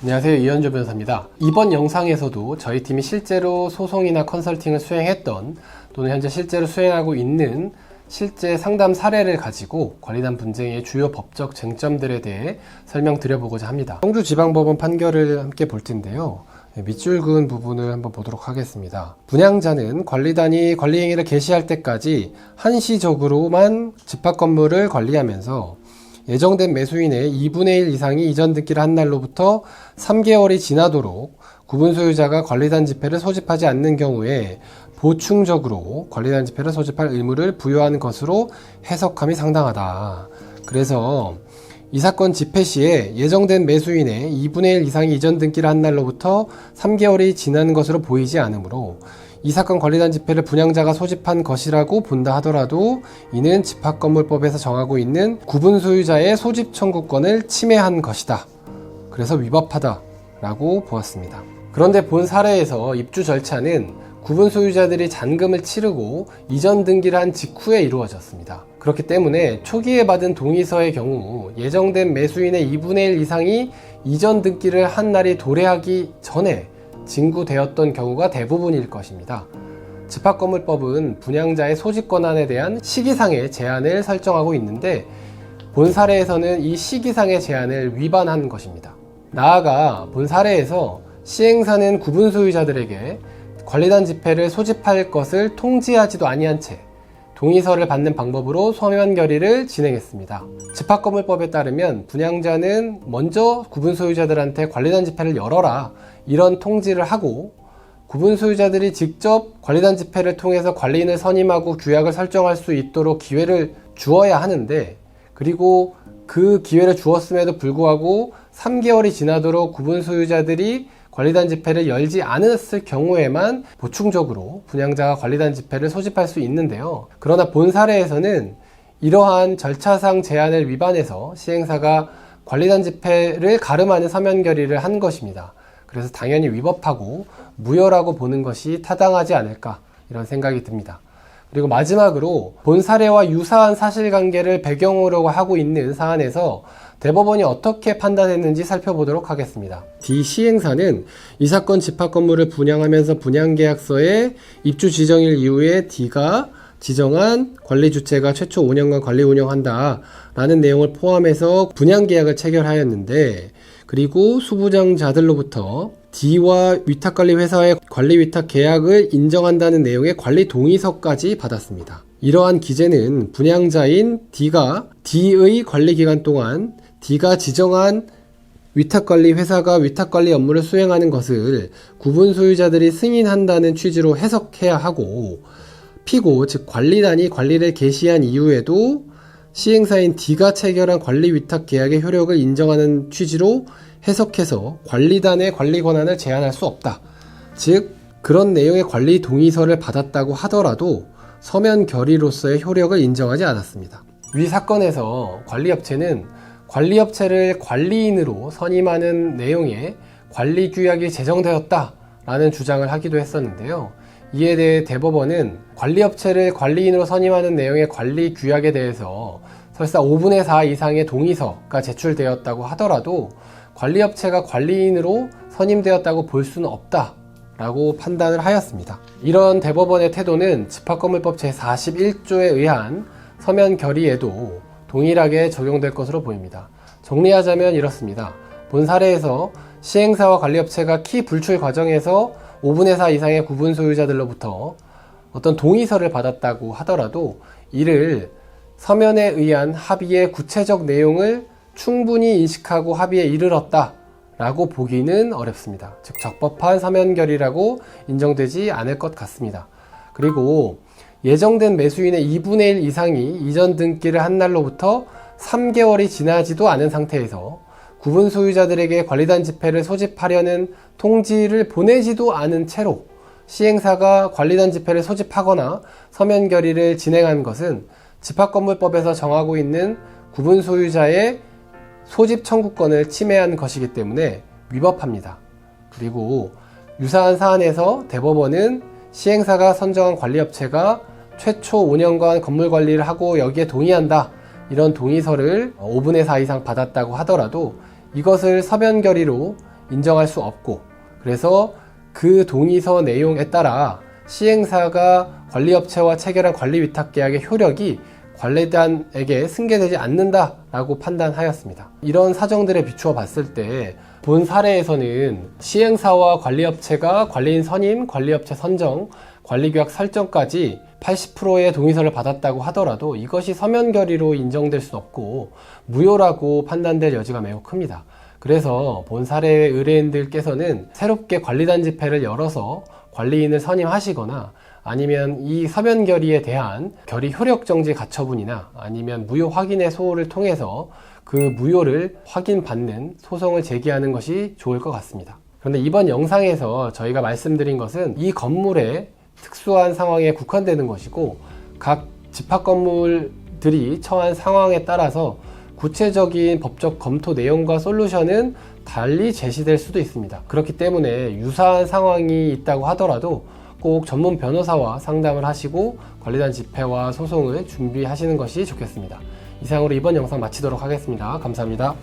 안녕하세요, 이현주 변호사입니다. 이번 영상에서도 저희 팀이 실제로 소송이나 컨설팅을 수행했던 또는 현재 실제로 수행하고 있는 실제 상담 사례를 가지고 권리단 분쟁의 주요 법적 쟁점들에 대해 설명드려보고자 합니다. 청주지방법원 판결을 함께 볼 텐데요. 밑줄 그은 부분을 한번 보도록 하겠습니다. 분양자는 권리단이 권리행위를 개시할 때까지 한시적으로만 집합건물을 관리하면서 예정된 매수인의 2분의 1 이상이 이전 등기를 한 날로부터 3개월이 지나도록 구분 소유자가 권리단 집회를 소집하지 않는 경우에 보충적으로 권리단 집회를 소집할 의무를 부여한 것으로 해석함이 상당하다. 그래서 이 사건 집회 시에 예정된 매수인의 2분의 1 이상이 이전 등기를 한 날로부터 3개월이 지난 것으로 보이지 않으므로 이 사건 권리단 집회를 분양자가 소집한 것이라고 본다 하더라도 이는 집합건물법에서 정하고 있는 구분 소유자의 소집 청구권을 침해한 것이다. 그래서 위법하다 라고 보았습니다. 그런데 본 사례에서 입주 절차는 구분 소유자들이 잔금을 치르고 이전 등기를 한 직후에 이루어졌습니다. 그렇기 때문에 초기에 받은 동의서의 경우 예정된 매수인의 2분의 1 이상이 이전 등기를 한 날이 도래하기 전에 징구되었던 경우가 대부분일 것입니다. 집합건물법은 분양자의 소집 권한에 대한 시기상의 제한을 설정하고 있는데 본 사례에서는 이 시기상의 제한을 위반한 것입니다. 나아가 본 사례에서 시행사는 구분 소유자들에게 권리단 집회를 소집할 것을 통지하지도 아니한 채 동의서를 받는 방법으로 서면 결의를 진행했습니다. 집합건물법에 따르면 분양자는 먼저 구분 소유자들한테 권리단 집회를 열어라 이런 통지를 하고 구분 소유자들이 직접 권리단 집회를 통해서 관리인을 선임하고 규약을 설정할 수 있도록 기회를 주어야 하는데, 그리고 그 기회를 주었음에도 불구하고 3개월이 지나도록 구분 소유자들이 권리단 집회를 열지 않았을 경우에만 보충적으로 분양자가 권리단 집회를 소집할 수 있는데요. 그러나 본 사례에서는 이러한 절차상 제한을 위반해서 시행사가 권리단 집회를 가름하는 서면 결의를 한 것입니다. 그래서 당연히 위법하고 무효라고 보는 것이 타당하지 않을까 이런 생각이 듭니다. 그리고 마지막으로 본 사례와 유사한 사실관계를 배경으로 하고 있는 사안에서 대법원이 어떻게 판단했는지 살펴보도록 하겠습니다. D 시행사는 이 사건 집합건물을 분양하면서 분양계약서에 입주 지정일 이후에 D가 지정한 관리주체가 최초 5년간 관리 운영한다 라는 내용을 포함해서 분양계약을 체결하였는데, 그리고 수부장자들로부터 D와 위탁관리회사의 관리위탁 계약을 인정한다는 내용의 관리 동의서까지 받았습니다. 이러한 기재는 분양자인 D가 D의 관리기간 동안 D가 지정한 위탁관리회사가 위탁관리 업무를 수행하는 것을 구분 소유자들이 승인한다는 취지로 해석해야 하고, 피고 즉 관리단이 관리를 개시한 이후에도 시행사인 D가 체결한 관리위탁 계약의 효력을 인정하는 취지로 해석해서 관리단의 관리 권한을 제한할 수 없다. 즉 그런 내용의 관리 동의서를 받았다고 하더라도 서면 결의로서의 효력을 인정하지 않았습니다. 위 사건에서 관리업체는 관리업체를 관리인으로 선임하는 내용의 관리규약이 제정되었다라는 주장을 하기도 했었는데요. 이에 대해 대법원은 관리업체를 관리인으로 선임하는 내용의 관리규약에 대해서 설사 5분의 4 이상의 동의서가 제출되었다고 하더라도 관리업체가 관리인으로 선임되었다고 볼 수는 없다라고 판단을 하였습니다. 이런 대법원의 태도는 집합건물법 제41조에 의한 서면 결의에도 동일하게 적용될 것으로 보입니다. 정리하자면 이렇습니다. 본 사례에서 시행사와 관리업체가 키 불출 과정에서 5분의 4 이상의 구분 소유자들로부터 어떤 동의서를 받았다고 하더라도 이를 서면에 의한 합의의 구체적 내용을 충분히 인식하고 합의에 이르렀다 라고 보기는 어렵습니다. 즉 적법한 서면 결의라고 인정되지 않을 것 같습니다. 그리고 예정된 매수인의 2분의 1 이상이 이전 등기를 한 날로부터 3개월이 지나지도 않은 상태에서 구분 소유자들에게 관리단 집회를 소집하려는 통지를 보내지도 않은 채로 시행사가 관리단 집회를 소집하거나 서면 결의를 진행한 것은 집합건물법에서 정하고 있는 구분 소유자의 소집 청구권을 침해한 것이기 때문에 위법합니다. 그리고 유사한 사안에서 대법원은 시행사가 선정한 관리업체가 최초 5년간 건물 관리를 하고 여기에 동의한다 이런 동의서를 5분의 4 이상 받았다고 하더라도 이것을 서면 결의로 인정할 수 없고, 그래서 그 동의서 내용에 따라 시행사가 관리업체와 체결한 관리위탁계약의 효력이 관리단에게 승계되지 않는다라고 판단하였습니다. 이런 사정들에 비추어 봤을 때 본 사례에서는 시행사와 관리업체가 관리인 선임, 관리업체 선정, 관리규약 설정까지 80%의 동의서를 받았다고 하더라도 이것이 서면 결의로 인정될 수 없고 무효라고 판단될 여지가 매우 큽니다. 그래서 본 사례의 의뢰인들께서는 새롭게 관리단 집회를 열어서 관리인을 선임하시거나 아니면 이 서면 결의에 대한 결의 효력 정지 가처분이나 아니면 무효 확인의 소호를 통해서 그 무효를 확인받는 소송을 제기하는 것이 좋을 것 같습니다. 그런데 이번 영상에서 저희가 말씀드린 것은 이 건물의 특수한 상황에 국한되는 것이고 각 집합 건물들이 처한 상황에 따라서 구체적인 법적 검토 내용과 솔루션은 달리 제시될 수도 있습니다. 그렇기 때문에 유사한 상황이 있다고 하더라도 꼭 전문 변호사와 상담을 하시고 관리단 집회와 소송을 준비하시는 것이 좋겠습니다. 이상으로 이번 영상 마치도록 하겠습니다. 감사합니다.